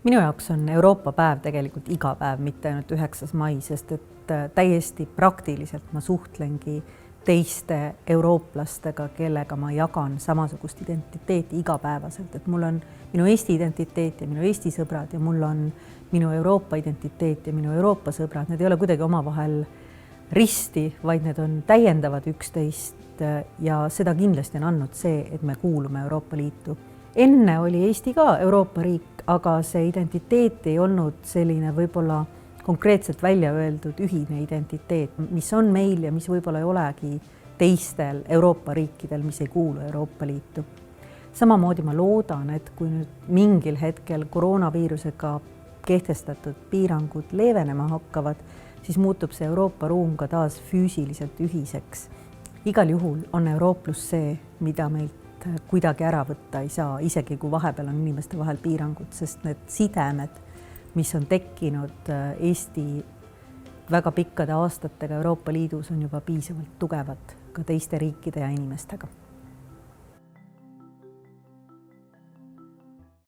Minu jaoks on Euroopa päev tegelikult iga päev, mitte ainult 9. mai, sest et täiesti praktiliselt ma suhtlengi teiste eurooplastega, kellega ma jagan samasugust identiteeti igapäevaselt, et mul on minu Eesti identiteet ja minu Eesti sõbrad ja mul on minu Euroopa identiteet ja minu Euroopa sõbrad. Need ei ole kuidagi omavahel risti, vaid need on täiendavad üksteist ja seda kindlasti on andnud see, et me kuulume Euroopa Liitu. Enne oli Eesti ka Euroopa riik, aga see identiteet ei olnud selline võib-olla konkreetselt välja öeldud ühine identiteet, mis on meil ja mis võib-olla ei olegi teistel Euroopa riikidel, mis ei kuulu Euroopa Liitu. Samamoodi ma loodan, et kui nüüd mingil hetkel koroonaviirusega kehtestatud piirangud leevenema hakkavad, siis muutub see Euroopa ruum ka taas füüsiliselt ühiseks. Igal juhul on eurooplus see, mida meilt kuidagi ära võtta ei saa, isegi kui vahepeal on inimeste vahel piirangud, sest need sidemed, mis on tekkinud Eesti väga pikkade aastatega Euroopa Liidus, on juba piisavalt tugevad ka teiste riikide ja inimestega.